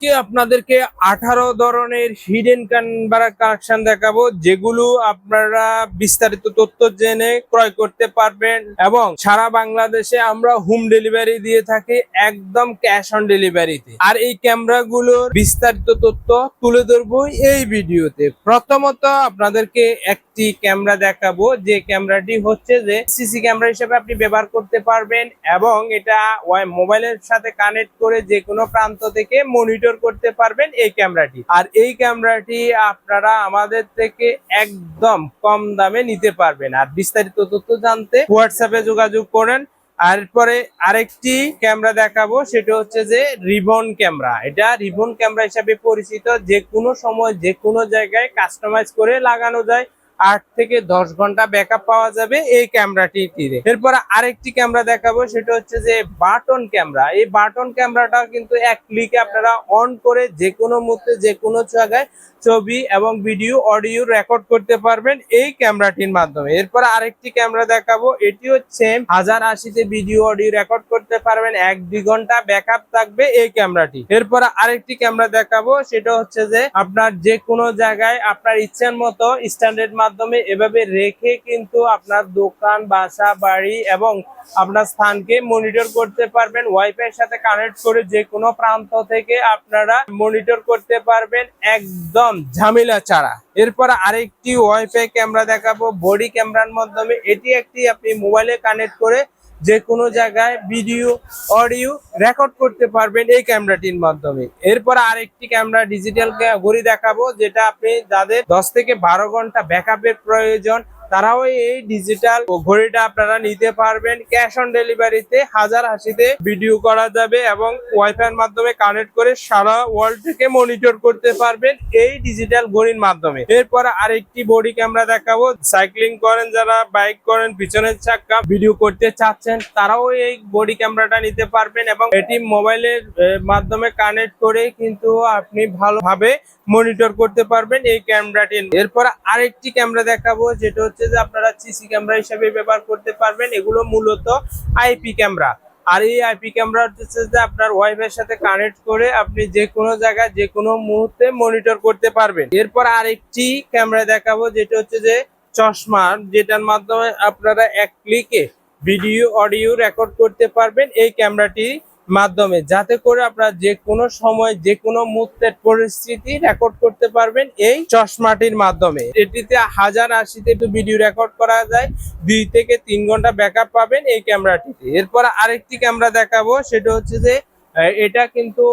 আপনাদেরকে 18 ধরনের hidden camera collection দেখাবো, যেগুলো আপনারা বিস্তারিত তথ্য জেনে ক্রয় করতে পারবেন এবং সারা বাংলাদেশে আমরা হোম ডেলিভারি দিয়ে থাকি, একদম ক্যাশ অন ডেলিভারিতে। আর এই ক্যামেরাগুলোর বিস্তারিত তথ্য তুলে ধরবো এই ভিডিওতে। প্রথমত আপনাদেরকে একটি ক্যামেরা দেখাবো, যে ক্যামেরাটি হচ্ছে যে সিসি ক্যামেরা হিসেবে আপনি ব্যবহার করতে পারবেন এবং এটা মোবাইলের সাথে কানেক্ট করে যে কোনো প্রান্ত থেকে মনিটর করতে পারবেন এই ক্যামেরাটি। আর এই ক্যামেরাটি আপনারা আমাদের থেকে একদম কম দামে নিতে পারবেন। আর বিস্তারিত তথ্য জানতে হোয়াটসঅ্যাপে যোগাযোগ করেন। এরপরে আরেকটি ক্যামেরা দেখাবো, সেটা হচ্ছে যে রিবন ক্যামেরা। এটা রিবন ক্যামেরা হিসাবে পরিচিত, যে কোনো সময় যে কোনো জায়গায় কাস্টমাইজ করে লাগানো যায়। 8 থেকে 10 ঘন্টা ব্যাকআপ পাওয়া যাবে এই ক্যামেরাটিতে। এরপর আরেকটি ক্যামেরা দেখাবো, সেটা হচ্ছে যে বাটন ক্যামেরা। এই বাটন ক্যামেরাটা কিন্তু এক ক্লিকে আপনারা অন করে যে কোনো মুহূর্তে যে কোনো জায়গায় ছবি এবং ভিডিও অডিও রেকর্ড করতে পারবেন এই ক্যামেরাটির মাধ্যমে। এরপর আরেকটি ক্যামেরা দেখাবো, এটি হচ্ছে 1080তে ভিডিও অডিও রেকর্ড করতে পারবেন, 1-2 ঘন্টা ব্যাকআপ থাকবে এই ক্যামেরাটি। এরপর আরেকটি ক্যামেরা দেখাবো, সেটা হচ্ছে যে আপনার যে কোনো জায়গায় আপনার ইচ্ছের মতো স্ট্যান্ডার্ড মাধ্যমে এভাবে রেখে কিন্তু আপনার দোকান, বাসা, বাড়ি এবং আপনার স্থানকে মনিটর করতে পারবেন। ওয়াইফাই এর সাথে কানেক্ট করে যে কোনো প্রান্ত থেকে আপনারা মনিটর করতে পারবেন একদম ঝামেলা ছাড়া। এরপর আরেকটি ওয়াইফাই ক্যামেরা দেখাবো বডি ক্যামেরার মাধ্যমে। এটি একটি আপনি মোবাইলে কানেক্ট করে যে কোনো জায়গায় ভিডিও অডিও রেকর্ড করতে পারবেন এই ক্যামেরাটির মাধ্যমে। এরপর আরেকটি ক্যামেরা ডিজিটাল ঘড়ি দেখাবো, যেটা আপনি যাদের 10 থেকে 12 ঘন্টা ব্যাকআপের প্রয়োজন তারাও এই ডিজিটাল ঘড়িটা আপনারা নিতে পারবেন। ক্যাশ অন ডেলিভারিতে 1080তে ভিডিও করা যাবে এবং ওয়াইফাই এর মাধ্যমে কানেক্ট করে সারা ওয়ার্ল্ড থেকে মনিটর করতে পারবেন এই ডিজিটাল ঘড়ির মাধ্যমে। এরপর আরেকটি বডি ক্যামেরা দেখাবো, সাইক্লিং করেন যারা, বাইক করেন, পিছনের চাকা ভিডিও করতে চাচ্ছেন তারাও এই বডি ক্যামেরাটা নিতে পারবেন এবং এটি মোবাইলের মাধ্যমে কানেক্ট করে কিন্তু আপনি ভালোভাবে মনিটর করতে পারবেন এই ক্যামেরাটি। এরপর আরেকটি ক্যামেরা দেখাবো, যেটা হচ্ছে যে আপনারা সিসি ক্যামেরা হিসেবে ব্যবহার করতে পারবেন। এগুলো মূলত আইপি ক্যামেরা। আর এই আইপি ক্যামেরা হচ্ছে যে আপনার ওয়াইফাই এর সাথে কানেক্ট করে আপনি যে কোনো জায়গায় যে কোনো মুহূর্তে মনিটর করতে পারবেন। এরপর আরেকটি ক্যামেরা দেখাবো, যেটা হচ্ছে যে চশমা, যেটার মাধ্যমে আপনারা এক ক্লিকে ভিডিও অডিও রেকর্ড করতে পারবেন এই ক্যামেরাটি মাধ্যমে, যাতে করে আপনারা যে কোনো সময় যে কোনো মুহূর্তের পরিস্থিতি রেকর্ড করতে পারবেন এই চশমাটির মাধ্যমে। এটিতে 1080তে ভিডিও রেকর্ড করা যায়, 2 থেকে 3 ঘন্টা ব্যাকআপ পাবেন এই ক্যামেরাটিতে। এরপর আরেকটি ক্যামেরা দেখাবো, সেটা হচ্ছে যে এটা কিন্তু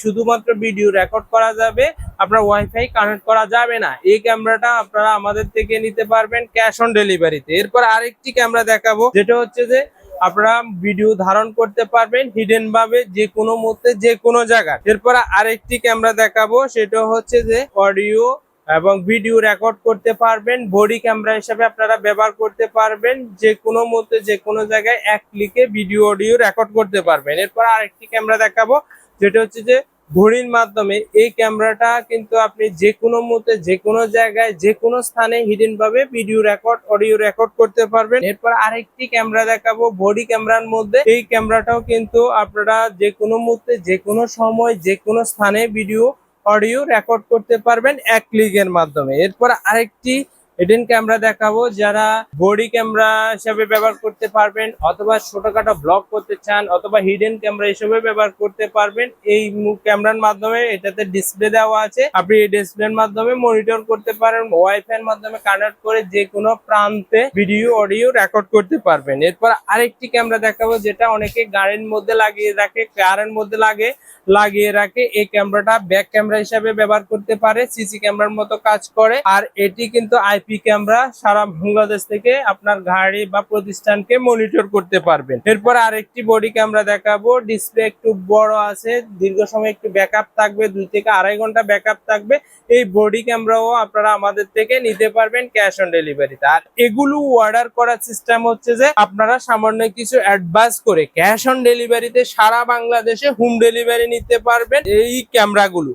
শুধুমাত্র ভিডিও রেকর্ড করা যাবে, আপনার ওয়াইফাই কানেক্ট করা যাবে না। এই ক্যামেরাটা আপনারা আমাদের থেকে নিতে পারবেন ক্যাশ অন ডেলিভারিতে। এরপর আরেকটি ক্যামেরা দেখাবো, যেটা হচ্ছে যে আপনারা ভিডিও ধারণ করতে পারবেন হিডেন ভাবে যে কোনো মুহূর্তে যে কোনো জায়গায়। এরপর আরেকটি ক্যামেরা দেখাবো, সেটা হচ্ছে যে অডিও এবং ভিডিও রেকর্ড করতে পারবেন, বডি ক্যামেরা হিসেবে আপনারা ব্যবহার করতে পারবেন, যে কোনো মুহূর্তে যে কোনো জায়গায় এক ক্লিকে ভিডিও অডিও রেকর্ড করতে পারবেন। এরপর আরেকটি ক্যামেরা দেখাবো, যেটা হচ্ছে যে ঘড়ির মাধ্যমে। এই ক্যামেরাটা কিন্তু আপনি যে কোনো মুহূর্তে যে কোনো জায়গায় যে কোনো স্থানে হিডেন ভাবে ভিডিও রেকর্ড অডিও রেকর্ড করতে পারবেন। এরপর আরেকটি ক্যামেরা দেখাবো বডি ক্যামেরার মধ্যে। এই ক্যামেরাটাও কিন্তু আপনারা যে কোনো মুহূর্তে যে কোনো সময় যে কোনো স্থানে ভিডিও অডিও রেকর্ড করতে পারবেন এক ক্লিকের মাধ্যমে। এরপর আরেকটি হিডেন ক্যামেরা দেখাবো, যারা বডি ক্যামেরা হিসেবে ব্যবহার করতে পারবেন অথবা ছোটখাটো ব্লগ করতে চান অথবা হিডেন ক্যামেরা হিসেবে ব্যবহার করতে পারবেন এই ক্যামেরার মাধ্যমে। এটাতে ডিসপ্লে দেওয়া আছে, আপনি এই ডিসপ্লের মাধ্যমে মনিটর করতে পারেন, ওয়াইফাই এর মাধ্যমে কানেক্ট করে যে কোনো প্রান্তে ভিডিও অডিও রেকর্ড করতে পারবেন। এরপর আরেকটি ক্যামেরা দেখাবো, যেটা অনেকে গাড়ির মধ্যে লাগিয়ে রাখে, কারের মধ্যে লাগিয়ে রাখে। এই ক্যামেরাটা ব্যাক ক্যামেরা হিসেবে ব্যবহার করতে পারে, সিসি ক্যামেরার মতো কাজ করে। আর এটি কিন্তু আইপি ক্যামেরা, সারা বাংলাদেশ থেকে আপনার গাড়ি বা প্রতিষ্ঠানকে মনিটর করতে পারবেন। এরপর আরেকটি বডি ক্যামেরা দেখাবো, ডিসপ্লে একটু বড় আছে, দীর্ঘ সময় একটু ব্যাকআপ থাকবে, 2 থেকে 2.5 ঘন্টা ব্যাকআপ থাকবে। এই বডি ক্যামেরাও আপনারা আমাদের থেকে নিতে পারবেন ক্যাশ অন ডেলিভারিতে। আর এগুলো অর্ডার করার সিস্টেম হচ্ছে যে আপনারা সামান্য কিছু অ্যাডভান্স করে ক্যাশ অন ডেলিভারিতে সারা বাংলাদেশে হোম ডেলিভারি নিতে পারবেন এই ক্যামেরাগুলো।